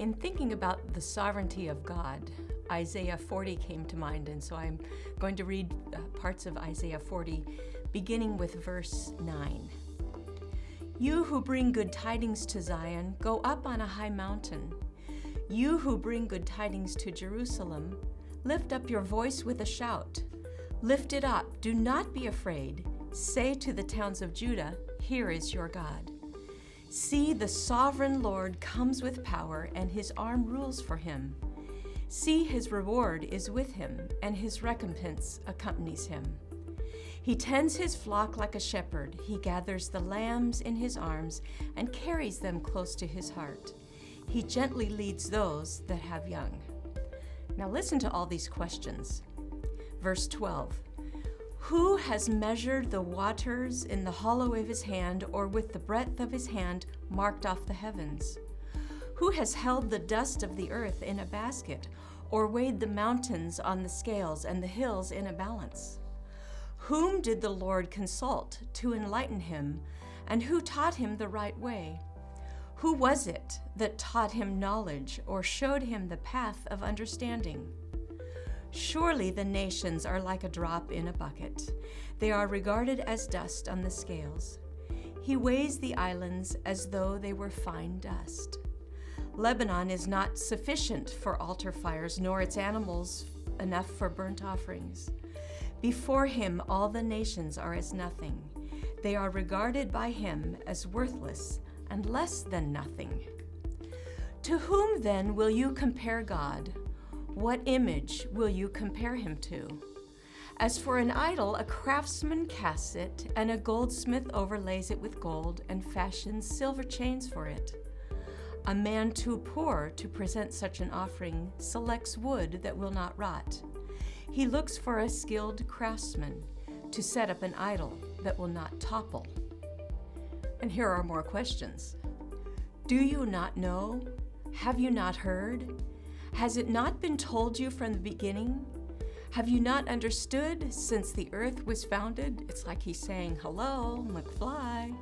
In thinking about the sovereignty of God, Isaiah 40 came to mind, and so I'm going to read parts of Isaiah 40, beginning with verse 9. You who bring good tidings to Zion, go up on a high mountain. You who bring good tidings to Jerusalem, lift up your voice with a shout. Lift it up, do not be afraid. Say to the towns of Judah, here is your God. See, the sovereign Lord comes with power, and his arm rules for him. See, his reward is with him, and his recompense accompanies him. He tends his flock like a shepherd. He gathers the lambs in his arms and carries them close to his heart. He gently leads those that have young. Now listen to all these questions. Verse 12. Who has measured the waters in the hollow of his hand, or with the breadth of his hand marked off the heavens? Who has held the dust of the earth in a basket, or weighed the mountains on the scales and the hills in a balance? Whom did the Lord consult to enlighten him, and who taught him the right way? Who was it that taught him knowledge, or showed him the path of understanding? Surely the nations are like a drop in a bucket. They are regarded as dust on the scales. He weighs the islands as though they were fine dust. Lebanon is not sufficient for altar fires, nor its animals enough for burnt offerings. Before him all the nations are as nothing. They are regarded by him as worthless and less than nothing. To whom then will you compare God? What image will you compare him to? As for an idol, a craftsman casts it, and a goldsmith overlays it with gold and fashions silver chains for it. A man too poor to present such an offering selects wood that will not rot. He looks for a skilled craftsman to set up an idol that will not topple. And here are more questions. Do you not know? Have you not heard? Has it not been told you from the beginning? Have you not understood since the earth was founded? It's like he's saying, hello, McFly.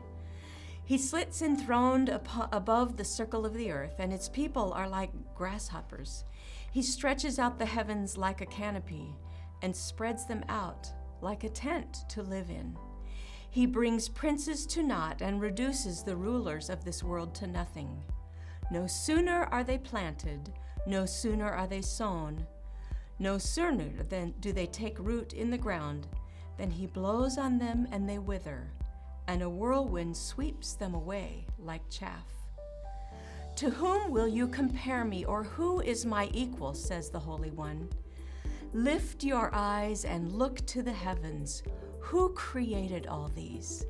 He sits enthroned above the circle of the earth, and its people are like grasshoppers. He stretches out the heavens like a canopy and spreads them out like a tent to live in. He brings princes to naught and reduces the rulers of this world to nothing. No sooner are they planted, no sooner are they sown, no sooner than do they take root in the ground, than he blows on them and they wither, and a whirlwind sweeps them away like chaff. To whom will you compare me, or who is my equal, says the Holy One? Lift your eyes and look to the heavens. Who created all these?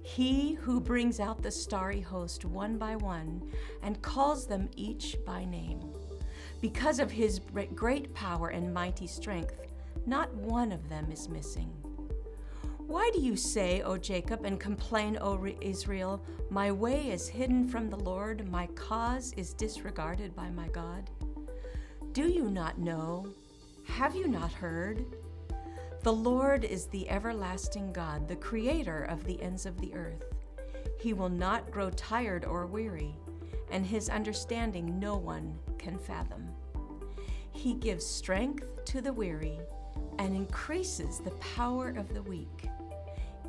He who brings out the starry host one by one and calls them each by name. Because of his great power and mighty strength, not one of them is missing. Why do you say, O Jacob, and complain, O Israel, my way is hidden from the Lord, my cause is disregarded by my God? Do you not know? Have you not heard? The Lord is the everlasting God, the creator of the ends of the earth. He will not grow tired or weary, and his understanding no one can fathom. He gives strength to the weary and increases the power of the weak.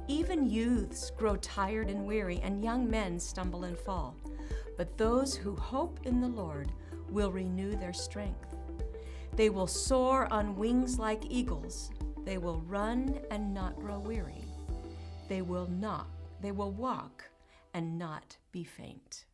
Even youths grow tired and weary, and young men stumble and fall. But those who hope in the Lord will renew their strength. They will soar on wings like eagles. They will run and not grow weary. They will walk and not be faint.